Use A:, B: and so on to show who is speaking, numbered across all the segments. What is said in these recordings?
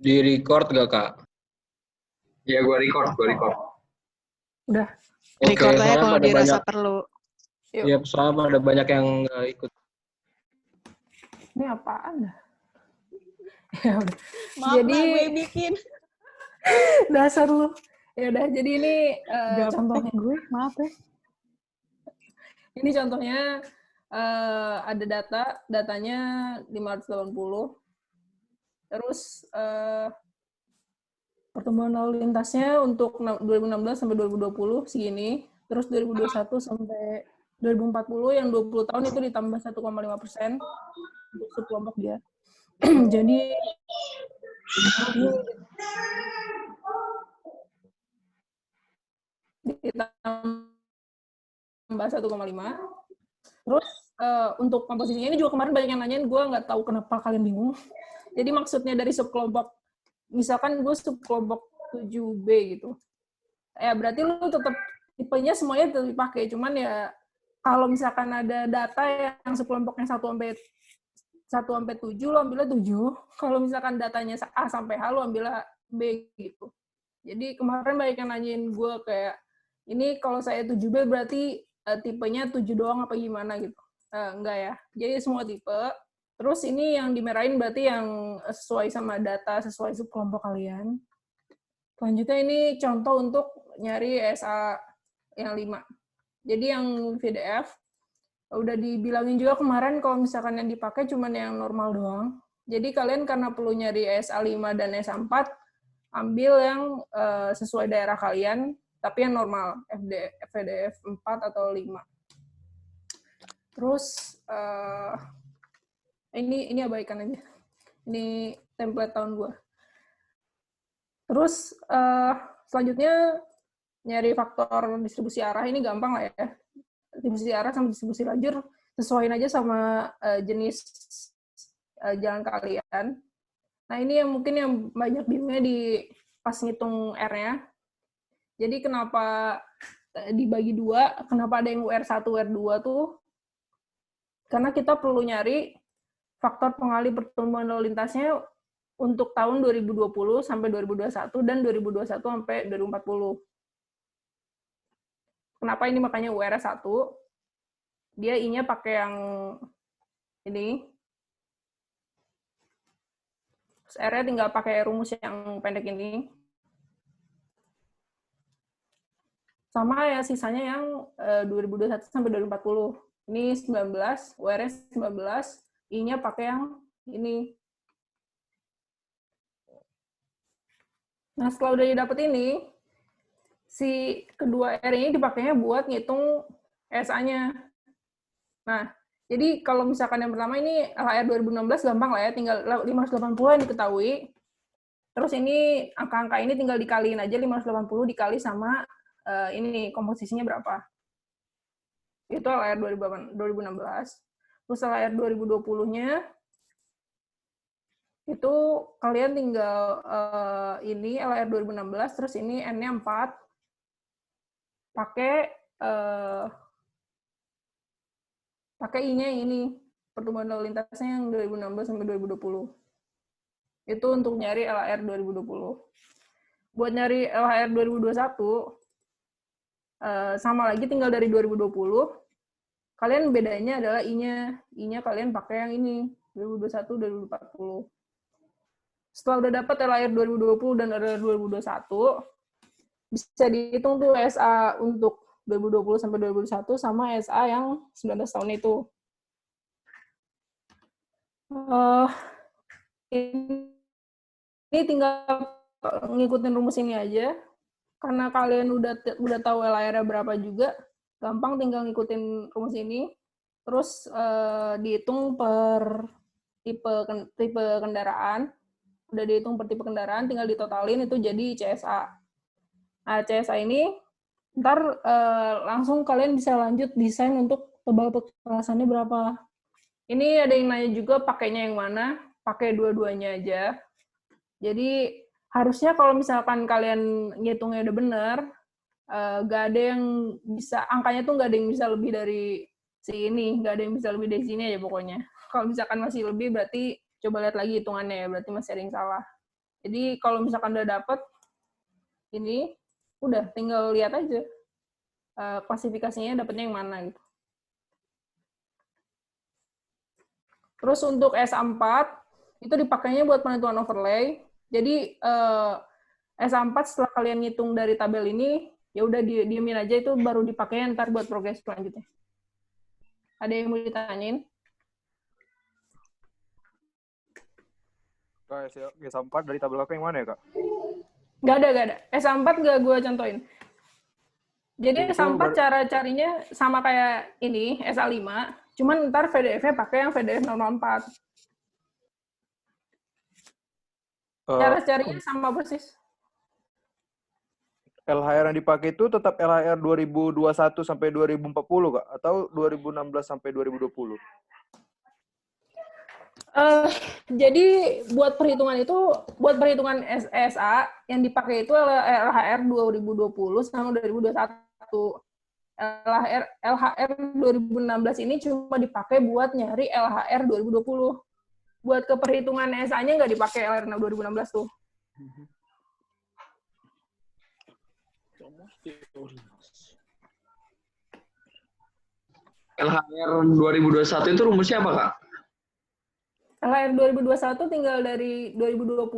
A: Di record gak, Kak?
B: Ya, gue record.
C: Udah.
A: Oke,
D: Record aja
A: soalnya
D: kalau
A: pada
D: dirasa
A: banyak,
D: perlu.
C: Yuk.
A: ya soalnya pada banyak yang nggak ikut.
C: Ini apaan dah? Ya udah.
D: Maaf,
C: Jadi
D: Mbak, gue bikin.
C: dasar lu. Ya udah, jadi ini contohnya gue, maaf ya. Ini contohnya ada datanya 580. Terus pertumbuhan lalu lintasnya untuk 2016 sampai 2020 segini. Terus 2021 sampai 2040 yang 20 tahun itu ditambah 1,5% untuk subkelompok dia. Jadi ini ditambah 1,5. Terus untuk komposisinya ini juga kemarin banyak yang nanyain, gue nggak tahu kenapa kalian bingung. Jadi maksudnya dari subkelompok, misalkan gue subkelompok 7B gitu. Ya berarti lu tetap tipenya semuanya tetap dipakai, cuman ya kalau misalkan ada data yang subkelompoknya 1 sampai 7, lo ambilnya 7. Kalau misalkan datanya A sampai H, lo ambilnya B gitu. Jadi kemarin banyak yang nanyain gue kayak, ini kalau saya 7B berarti tipenya 7 doang apa gimana gitu. Enggak ya. Jadi semua tipe. Terus ini yang dimerahin berarti yang sesuai sama data, sesuai subkelompok kalian. Selanjutnya ini contoh untuk nyari SA yang 5. Jadi yang PDF, udah dibilangin juga kemarin kalau misalkan yang dipakai cuma yang normal doang. Jadi kalian karena perlu nyari SA 5 dan SA 4, ambil yang sesuai daerah kalian, tapi yang normal, FDF 4 atau 5. Terus, ini abaikan aja. Ini template tahun gue. Terus, selanjutnya, nyari faktor distribusi arah, ini gampang lah ya. Distribusi arah sama distribusi lajur, sesuaiin aja sama jenis jalan kalian. Nah, ini yang mungkin yang banyak bingungnya di pas ngitung R-nya. Jadi kenapa dibagi 2, kenapa ada yang UR1, UR2 tuh? Karena kita perlu nyari faktor pengalih pertumbuhan lalu lintasnya untuk tahun 2020 sampai 2021 dan 2021 sampai 2040. Kenapa ini makanya UR1? Dia I-nya pakai yang ini. R-nya tinggal pakai rumus yang pendek ini. Sama ya sisanya yang 2021 sampai 2040. Ini 19, UR-nya 19, I-nya pakai yang ini. Nah, setelah udah didapet ini, si kedua R ini dipakainya buat ngitung SA-nya. Nah, jadi kalau misalkan yang pertama ini LHR 2016 gampang lah ya, tinggal 580 yang diketahui. Terus ini angka-angka ini tinggal dikaliin aja, 580 dikali sama ini komposisinya berapa. Itu LHR 2016. Terus LHR 2020-nya itu kalian tinggal ini LHR 2016, terus ini N-nya 4, pakai I-nya ini, pertumbuhan lalu lintasnya yang 2016 sampai 2020. Itu untuk nyari LHR 2020. Buat nyari LHR 2021, sama lagi tinggal dari 2020, kalian bedanya adalah I-nya. I-nya kalian pakai yang ini, 2021, 2040. Setelah udah dapat LHR 2020 dan LHR 2021, bisa dihitung tuh SA untuk 2020 sampai 2021 sama SA yang 19 tahun itu. Ini tinggal ngikutin rumus ini aja. Karena kalian udah tahu LHR-nya berapa juga, gampang tinggal ngikutin rumus ini. Terus dihitung per tipe kendaraan. Udah dihitung per tipe kendaraan, tinggal ditotalin itu jadi CSA. Nah, CSA ini ntar langsung kalian bisa lanjut desain untuk tebal kekerasannya berapa. Ini ada yang nanya juga pakainya yang mana, pakai dua-duanya aja. Jadi harusnya kalau misalkan kalian ngitungnya udah bener, nggak ada yang bisa, angkanya tuh nggak ada yang bisa lebih dari sini, nggak ada yang bisa lebih dari sini aja pokoknya. Kalau misalkan masih lebih berarti coba lihat lagi hitungannya ya, berarti masih ada yang salah. Jadi kalau misalkan udah dapet ini, udah tinggal lihat aja klasifikasinya dapetnya yang mana gitu. Terus untuk S4 itu dipakainya buat penentuan overlay. Jadi S4 setelah kalian ngitung dari tabel ini, ya udah diemin aja, itu baru dipakai ntar buat progres selanjutnya. Ada yang mau ditanyain?
D: Kak, S4 dari tabel aku yang mana ya, Kak?
C: Nggak ada. S4 nggak gue contohin. Jadi
D: Itu
C: S4 cara carinya sama kayak ini, SA5, cuman ntar VDF-nya pakai yang VDF 004. Cara carinya sama persis.
D: LHR yang dipakai itu tetap LHR 2021 sampai 2040, Kak? Atau 2016 sampai 2020?
C: Jadi buat perhitungan SSA yang dipakai itu LHR 2020 sama 2021. LHR 2016 ini cuma dipakai buat nyari LHR 2020. Buat keperhitungan SA-nya nggak dipakai LHR 2016 tuh.
B: LHR 2021 itu rumusnya apa, Kak?
C: LHR 2021 tinggal dari 2020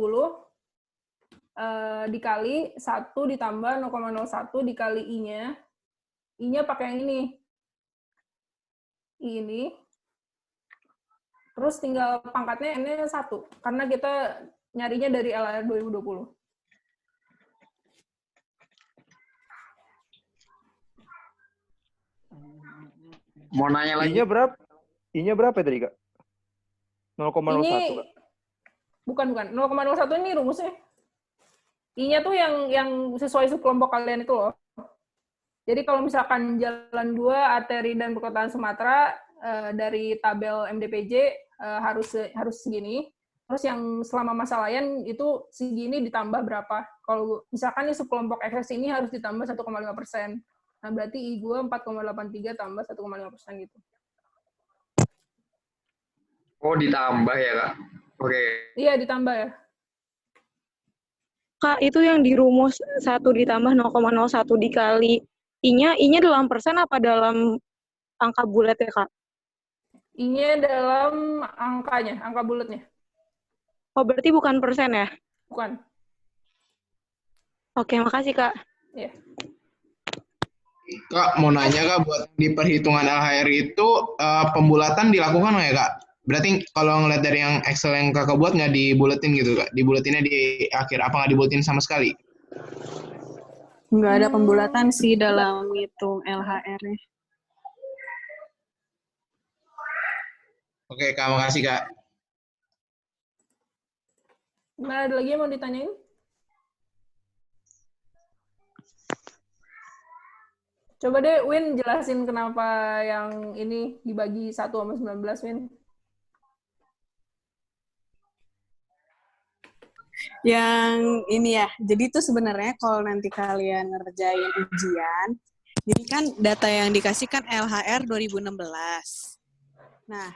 C: dikali 1 ditambah 0,01 dikali I-nya. I-nya pakai yang ini. Ini. Terus tinggal pangkatnya N-nya 1. Karena kita nyarinya dari LHR 2020.
B: Mau nanya lagi.
D: I-nya berapa tadi, Kak? 0,01,
C: Ini
D: Kak?
C: bukan 0,01 ini rumusnya. I-nya tuh yang sesuai subkelompok kalian itu loh. Jadi kalau misalkan jalan 2 arteri dan perkotaan Sumatera dari tabel MDPJ harus segini. Terus yang selama masa layan itu segini ditambah berapa. Kalau misalkan nih subkelompok XS ini harus ditambah 1,5%. Nah, berarti I gue 4,83 tambah 1,5% gitu.
B: Oh, ditambah ya, Kak? Oke.
C: Iya, ditambah ya.
E: Kak, itu yang di rumus 1 ditambah 0,01 dikali I-nya dalam persen apa dalam angka bulat ya, Kak?
C: I-nya dalam angkanya, angka bulatnya.
E: Oh, berarti bukan persen ya?
C: Bukan.
E: Oke, makasih, Kak.
C: Iya.
F: Kak, mau nanya Kak, buat di perhitungan LHR itu pembulatan dilakukan nggak ya Kak? Berarti kalau ngeliat dari yang Excel yang Kakak buat nggak dibulatin gitu Kak? Dibulatinnya di akhir, apa nggak dibulatin sama sekali?
G: Nggak ada pembulatan sih dalam hitung LHR-nya.
F: Oke Kak, makasih Kak.
C: Gimana, ada lagi yang mau ditanyain? Coba deh, Win, jelasin kenapa yang ini dibagi 1 sama 19, Win.
G: Yang ini ya, jadi itu sebenarnya kalau nanti kalian ngerjain ujian, jadi kan data yang dikasih kan LHR 2016. Nah,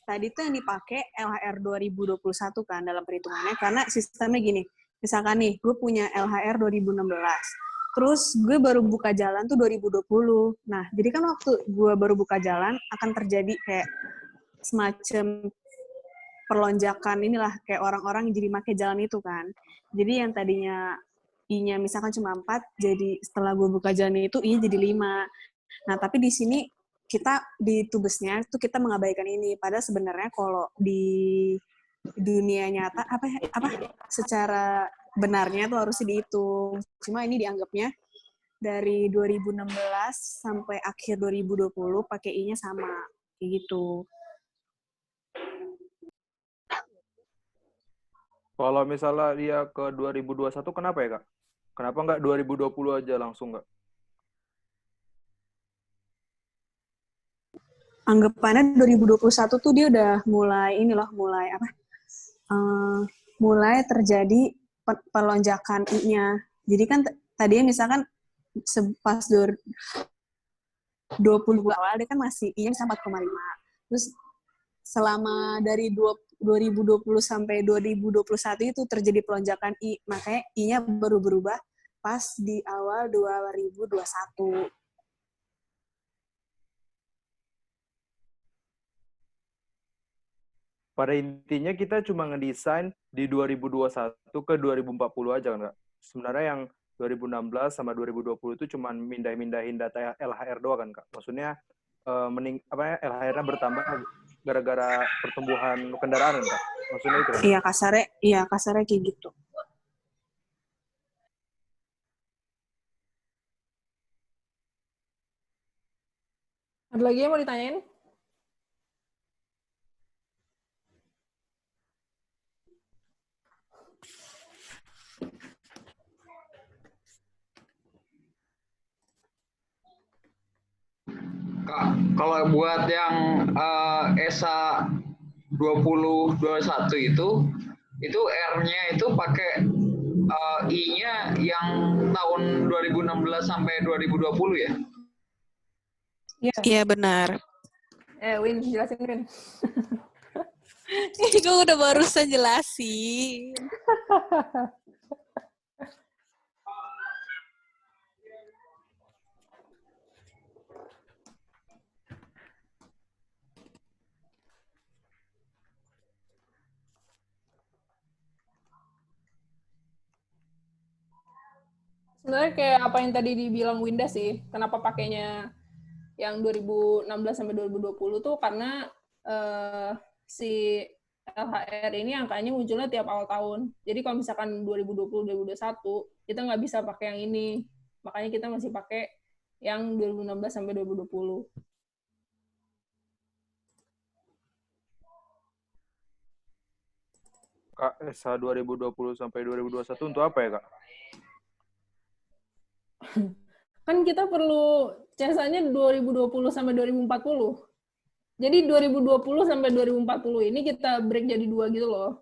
G: tadi tuh yang dipakai LHR 2021 kan dalam perhitungannya, karena sistemnya gini, misalkan nih, gue punya LHR 2016, terus gue baru buka jalan tuh 2020. Nah, jadi kan waktu gue baru buka jalan, akan terjadi kayak semacam perlonjakan inilah, kayak orang-orang jadi pakai jalan itu kan. Jadi yang tadinya I-nya misalkan cuma 4, jadi setelah gue buka jalan itu I-nya jadi 5. Nah, tapi di sini kita di tubesnya itu kita mengabaikan ini. Padahal sebenarnya kalau di dunia nyata apa secara benarnya tuh harusnya dihitung. Cuma ini dianggapnya dari 2016 sampai akhir 2020 pakai I-nya sama kayak gitu.
D: Kalau misalnya dia ke 2021, kenapa ya, Kak? Kenapa nggak 2020 aja langsung, Kak?
G: Anggapannya 2021 tuh dia udah mulai mulai terjadi pelonjakan I-nya. Jadi kan tadinya misalkan pas 2020 awal dia kan masih I-nya bisa 4,5. Terus selama dari 2020 sampai 2021 itu terjadi pelonjakan I. Makanya I-nya baru berubah pas di awal 2021.
D: Pada intinya kita cuma ngedesain di 2021 ke 2040 aja kan, Kak? Sebenarnya yang 2016 sama 2020 itu cuma mindahin data LHR doang kan, Kak? Maksudnya LHR-nya bertambah gara-gara pertumbuhan kendaraan kan, Kak? Maksudnya itu kan?
G: Iya, kasarnya kayak gitu.
C: Ada lagi yang mau ditanyain?
B: Kak, kalau buat yang ESA 2021 itu R-nya itu pakai I-nya yang tahun 2016 sampai 2020 ya?
G: Iya, benar.
C: Win, jelasin, Win.
G: Ini gue udah barusan jelasin.
C: Sebenarnya kayak apa yang tadi dibilang Winda sih, kenapa pakainya yang 2016 sampai 2020 tuh karena si LHR ini angkanya munculnya tiap awal tahun. Jadi kalau misalkan 2020-2021, kita nggak bisa pakai yang ini. Makanya kita masih pakai yang 2016 sampai 2020.
D: Kak, ESA 2020 sampai 2021 untuk apa ya, Kak?
C: Kan kita perlu CSA-nya 2020 sampai 2040. Jadi 2020 sampai 2040 ini kita break jadi dua gitu loh.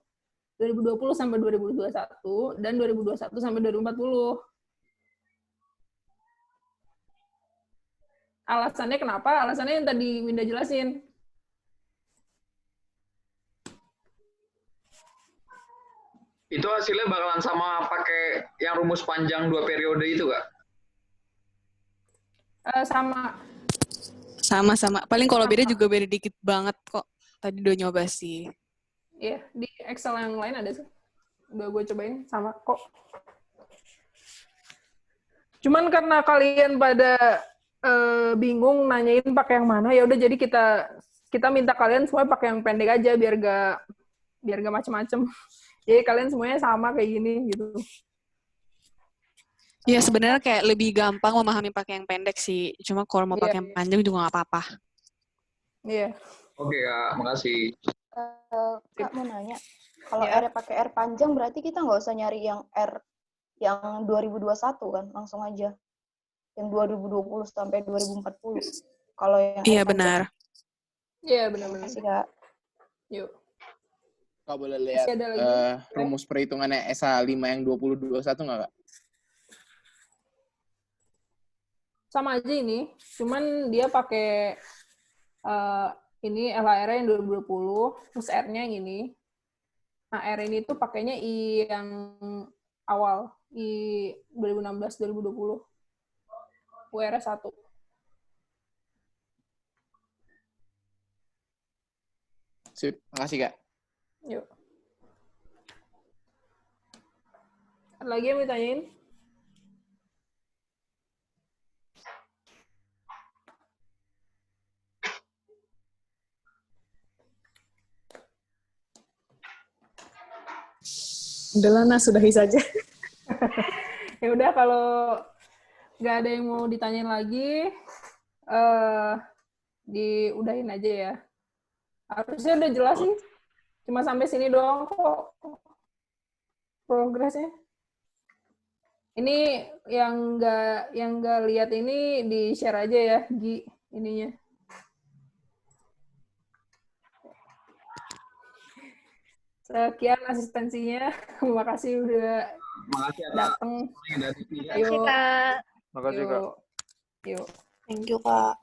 C: 2020 sampai 2021 dan 2021 sampai 2040. Alasannya kenapa? Alasannya yang tadi Winda jelasin.
B: Itu hasilnya bakalan sama pakai yang rumus panjang 2 periode itu, Kak?
C: Sama.
G: Sama. Paling kalau beda juga beda dikit banget kok. Tadi udah nyoba sih.
C: Iya, di Excel yang lain ada sih. Udah gue cobain, sama kok. Cuman karena kalian pada bingung nanyain pakai yang mana, ya udah jadi kita minta kalian semua pakai yang pendek aja biar gak macem-macem. Jadi kalian semuanya sama kayak gini gitu.
G: Ya sebenarnya kayak lebih gampang memahami pakai yang pendek sih. Cuma kalau mau pakai yang panjang juga nggak apa-apa.
C: Iya.
B: Oke, Kak. Makasih.
H: Kak mau nanya, kalau R pakai R panjang berarti kita nggak usah nyari yang R yang 2021 kan, langsung aja yang 2020 sampai 2040. Kalau yang
G: Iya
H: R
G: benar.
C: Iya benar-benar.
H: Makasih, Kak.
C: Yuk.
F: Kak boleh lihat rumus perhitungannya ESA 5 yang 2021 nggak, Kak?
C: Sama aja ini, cuman dia pakai ini LHR yang 2020, terus R-nya yang ini. Nah, R ini tuh pakainya I yang awal, I 2016-2020. UR 1.
F: Sip, makasih, Kak.
C: Yuk. Ada lagi yang mau ditanyain?
G: Udahlah, Nah, sudahi saja.
C: Ya udah, kalau nggak ada yang mau ditanyain lagi, diudahin aja ya. Harusnya udah jelas sih. Cuma sampai sini doang kok progresnya. Ini yang nggak lihat ini di share aja ya, Gi, ininya. Sekian asistensinya. Terima kasih udah datang.
H: Makasih, Kak.
D: Makasih, Kak.
C: Yuk.
H: Thank you, Kak.